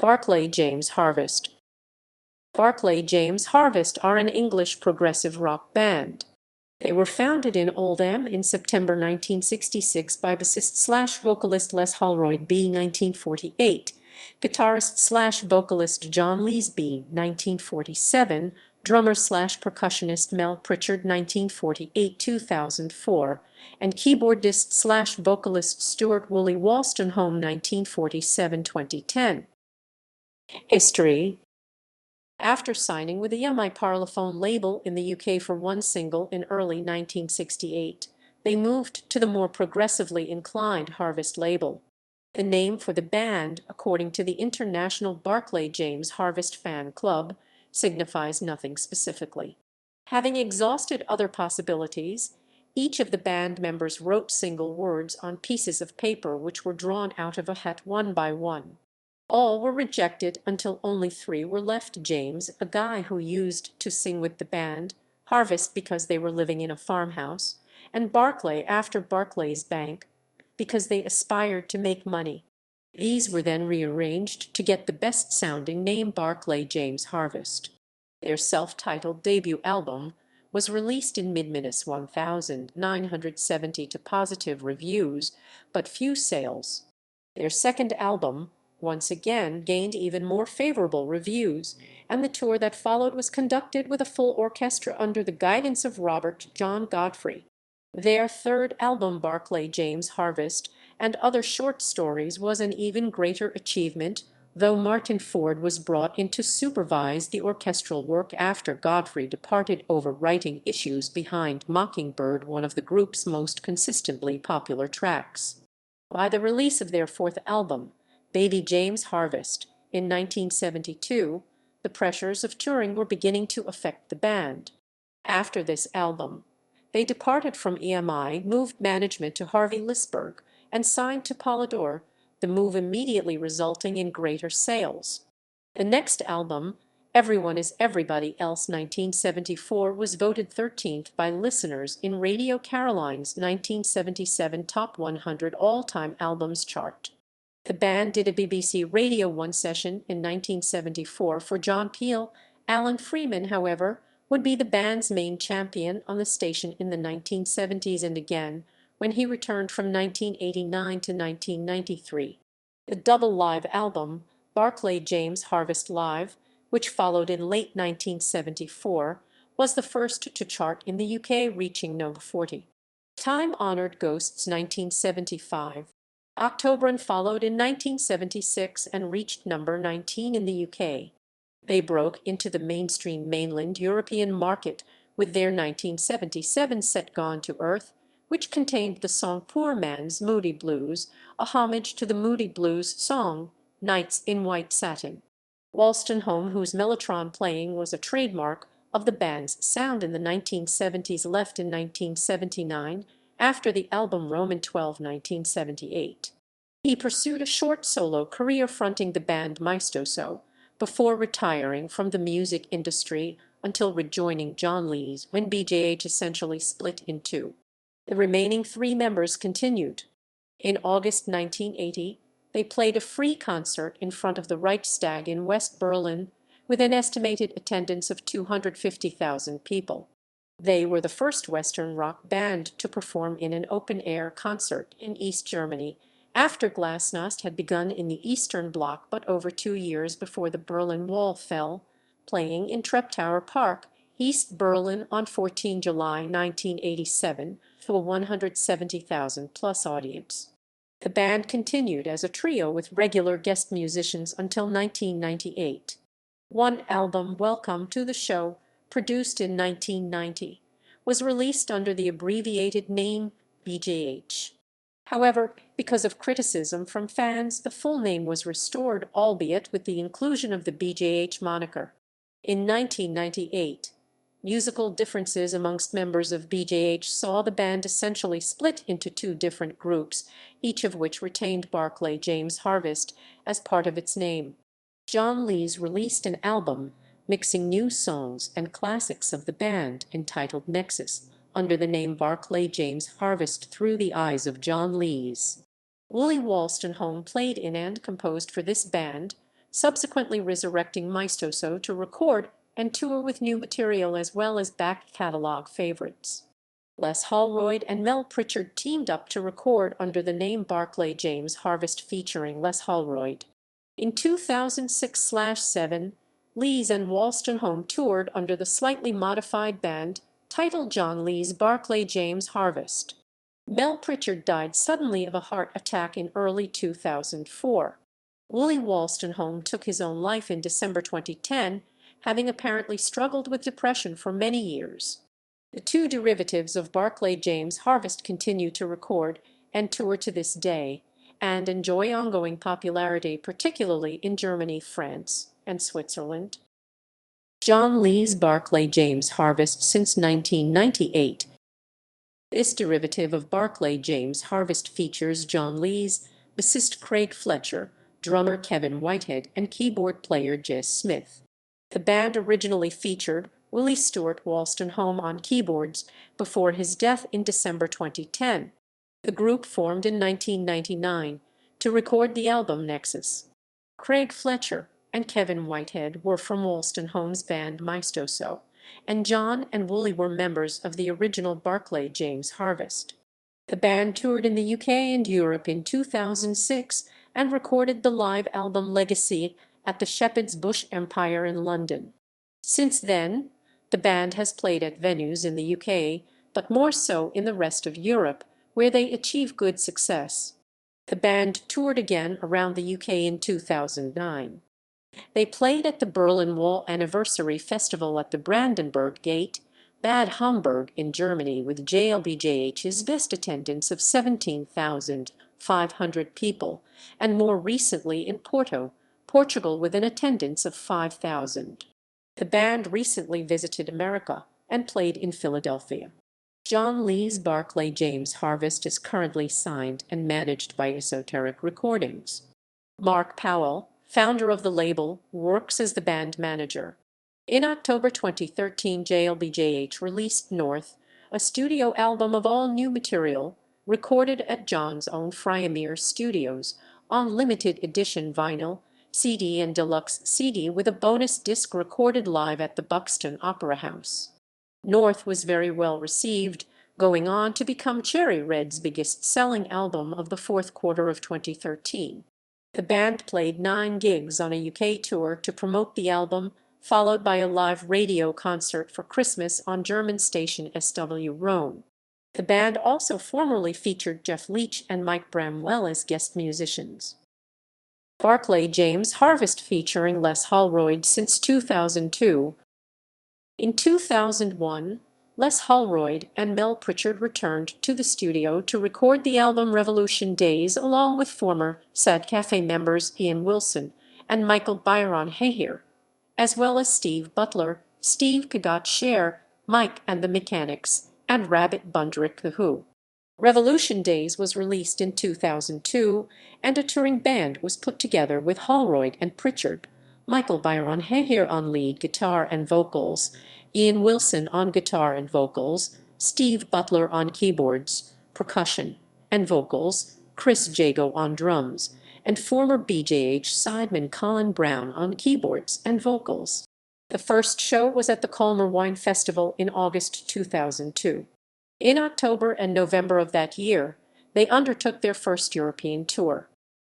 Barclay James Harvest. Barclay James Harvest are an English progressive rock band. They were founded in Oldham in September 1966 by bassist/vocalist Les Holroyd b. 1948, guitarist/vocalist John Lees b. 1947, drummer/percussionist Mel Pritchard 1948-2004, and keyboardist/vocalist Stuart Wolstenholme 1947-2010. History. After signing with the EMI Parlophone label in the UK for one single in early 1968, they moved to the more progressively inclined Harvest label. The name for the band, according to the International Barclay James Harvest Fan Club, signifies nothing specifically. Having exhausted other possibilities, each of the band members wrote single words on pieces of paper which were drawn out of a hat one by one. All were rejected until only three were left: James, a guy who used to sing with the band; Harvest, because they were living in a farmhouse; and Barclay, after Barclay's Bank, because they aspired to make money. These were then rearranged to get the best-sounding name Barclay James Harvest. Their self-titled debut album was released in mid-1970 to positive reviews, but few sales. Their second album, once again, gained even more favorable reviews, and the tour that followed was conducted with a full orchestra under the guidance of Robert John Godfrey. Their third album, Barclay James Harvest and Other Short Stories, was an even greater achievement, though Martin Ford was brought in to supervise the orchestral work after Godfrey departed over writing issues behind Mockingbird, one of the group's most consistently popular tracks. By the release of their fourth album, Baby James Harvest, in 1972, the pressures of touring were beginning to affect the band. After this album, they departed from EMI, moved management to Harvey Lisberg, and signed to Polydor, the move immediately resulting in greater sales. The next album, Everyone is Everybody Else 1974, was voted 13th by listeners in Radio Caroline's 1977 Top 100 All-Time Albums chart. The band did a BBC Radio 1 session in 1974 for John Peel. Alan Freeman, however, would be the band's main champion on the station in the 1970s and again when he returned from 1989 to 1993. The double live album, Barclay James Harvest Live, which followed in late 1974, was the first to chart in the UK, reaching number 40. Time-honored Ghosts 1975. October followed in 1976 and reached number 19 in the UK. They broke into the mainstream mainland European market with their 1977 set Gone to Earth, which contained the song Poor Man's Moody Blues, a homage to the Moody Blues song Nights in White Satin. Wolstenholme, whose mellotron playing was a trademark of the band's sound in the 1970s, left in 1979 after the album Roman 12 1978. He pursued a short solo career fronting the band Maestoso, before retiring from the music industry until rejoining John Lees when BJH essentially split in two. The remaining three members continued. In August 1980, they played a free concert in front of the Reichstag in West Berlin with an estimated attendance of 250,000 people. They were the first Western rock band to perform in an open-air concert in East Germany, after Glasnost had begun in the Eastern Bloc but over 2 years before the Berlin Wall fell, playing in Treptower Park, East Berlin on 14 July 1987 to a 170,000-plus audience. The band continued as a trio with regular guest musicians until 1998. One album, Welcome to the Show, produced in 1990, was released under the abbreviated name BJH. However, because of criticism from fans, the full name was restored, albeit with the inclusion of the BJH moniker. In 1998, musical differences amongst members of BJH saw the band essentially split into two different groups, each of which retained Barclay James Harvest as part of its name. John Lees released an album mixing new songs and classics of the band entitled Nexus, under the name Barclay James Harvest through the eyes of John Lees. Wolstenholme played in and composed for this band, subsequently resurrecting Maestoso to record and tour with new material as well as back catalog favorites. Les Holroyd and Mel Pritchard teamed up to record under the name Barclay James Harvest featuring Les Holroyd. In 2006/7, Lees and Wolstenholme toured under the slightly modified band titled John Lees Barclay James Harvest. Mel Pritchard died suddenly of a heart attack in early 2004. Willie Wolstenholme took his own life in December 2010, having apparently struggled with depression for many years. The two derivatives of Barclay James Harvest continue to record and tour to this day, and enjoy ongoing popularity, particularly in Germany, France, and Switzerland. John Lees Barclay James Harvest since 1998. This derivative of Barclay James Harvest features John Lees, bassist Craig Fletcher, drummer Kevin Whitehead, and keyboard player Jess Smith. The band originally featured Willie Stuart Wolstenholme on keyboards before his death in December 2010. The group formed in 1999 to record the album Nexus. Craig Fletcher and Kevin Whitehead were from Wolstenholme's band Maestoso, and John and Wooly were members of the original Barclay James Harvest. The band toured in the UK and Europe in 2006 and recorded the live album Legacy at the Shepherd's Bush Empire in London. Since then, the band has played at venues in the UK, but more so in the rest of Europe, where they achieve good success. The band toured again around the UK in 2009. They played at the Berlin Wall Anniversary Festival at the Brandenburg Gate, Bad Homburg in Germany, with JLBJH's best attendance of 17,500 people, and more recently in Porto, Portugal, with an attendance of 5,000. The band recently visited America and played in Philadelphia. John Lees Barclay James Harvest is currently signed and managed by Esoteric Recordings. Mark Powell, founder of the label, works as the band manager. In October 2013, JLBJH released North, a studio album of all new material, recorded at John's own Friamere Studios, on limited edition vinyl, CD and deluxe CD, with a bonus disc recorded live at the Buxton Opera House. North was very well received, going on to become Cherry Red's biggest-selling album of the fourth quarter of 2013. The band played 9 gigs on a UK tour to promote the album, followed by a live radio concert for Christmas on German station SW Rome. The band also formerly featured Jeff Leach and Mike Bramwell as guest musicians. Barclay James Harvest featuring Les Holroyd since 2002. In 2001, Les Holroyd and Mel Pritchard returned to the studio to record the album Revolution Days along with former Sad Cafe members Ian Wilson and Michael Byron Hayhere, as well as Steve Butler, Steve Pigot Cher, Mike and the Mechanics, and Rabbit Bundrick The Who. Revolution Days was released in 2002, and a touring band was put together with Holroyd and Pritchard, Michael Byron Hayhere on lead guitar and vocals, Ian Wilson on guitar and vocals, Steve Butler on keyboards, percussion, and vocals, Chris Jago on drums, and former BJH sideman Colin Brown on keyboards and vocals. The first show was at the Colmar Wine Festival in August 2002. In October and November of that year, they undertook their first European tour.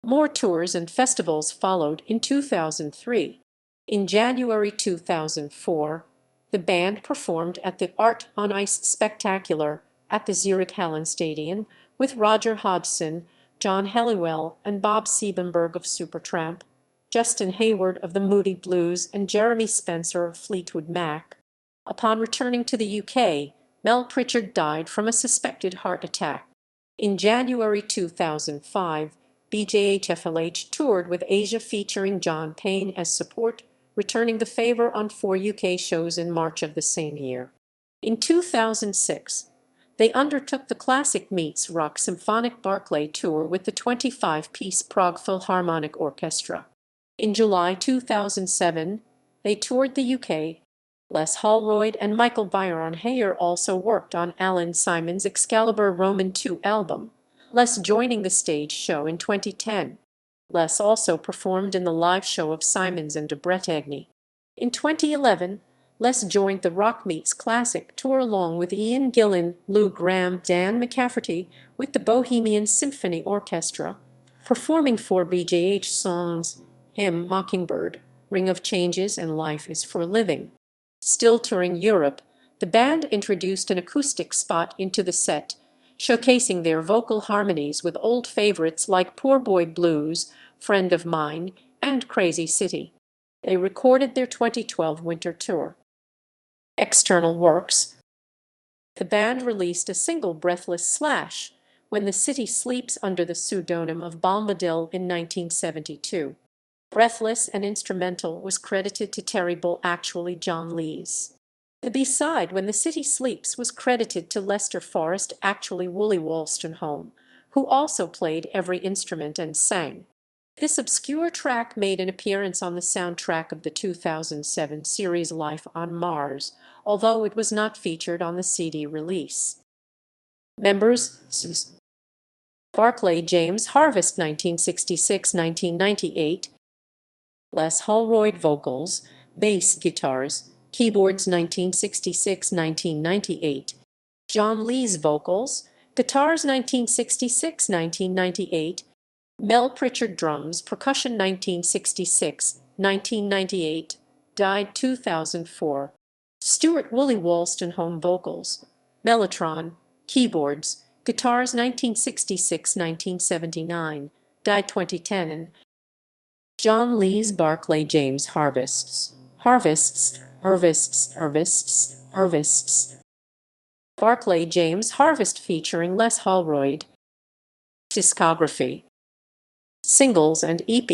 More tours and festivals followed in 2003. In January 2004, the band performed at the Art on Ice Spectacular at the Zurich Hallenstadion with Roger Hodgson, John Helliwell, and Bob Siebenberg of Supertramp, Justin Hayward of the Moody Blues, and Jeremy Spencer of Fleetwood Mac. Upon returning to the UK, Mel Pritchard died from a suspected heart attack. In January 2005, BJHFLH toured with Asia featuring John Payne as support, returning the favor on 4 UK shows in March of the same year. In 2006, they undertook the Classic Meets Rock Symphonic Barclay tour with the 25-piece Prague Philharmonic Orchestra. In July 2007, they toured the UK. Les Holroyd and Michael Byron Hayhere also worked on Alan Simon's Excalibur Roman II album, Les joining the stage show in 2010. Les also performed in the live show of Simons and de Bretagne. In 2011, Les joined the Rock Meets Classic tour along with Ian Gillan, Lou Gramm, Dan McCafferty with the Bohemian Symphony Orchestra, performing 4 BJH songs: Hymn, Mockingbird, Ring of Changes, and Life is for Living. Still touring Europe, the band introduced an acoustic spot into the set, showcasing their vocal harmonies with old favorites like Poor Boy Blues, Friend of Mine, and Crazy City. They recorded their 2012 winter tour. External works. The band released a single, Breathless Slash, When the City Sleeps, under the pseudonym of Bombadil in 1972. Breathless, an instrumental, was credited to Terry Bull, actually John Lees. The B-side, When the City Sleeps, was credited to Lester Forrest, actually Wooly Wolstenholme, who also played every instrument and sang. This obscure track made an appearance on the soundtrack of the 2007 series Life on Mars, although it was not featured on the CD release. Members: Barclay James Harvest 1966–1998, Les Holroyd vocals, bass, guitars, keyboards 1966–1998, John Lees vocals, guitars 1966–1998, Mel Pritchard drums, percussion 1966–1998, died 2004. Stuart Wooly Wolstenholme vocals, mellotron, keyboards, guitars 1966–1979, died 2010. John Lees Barclay James Harvests. Barclay James Harvest featuring Les Holroyd. Discography. Singles and EP.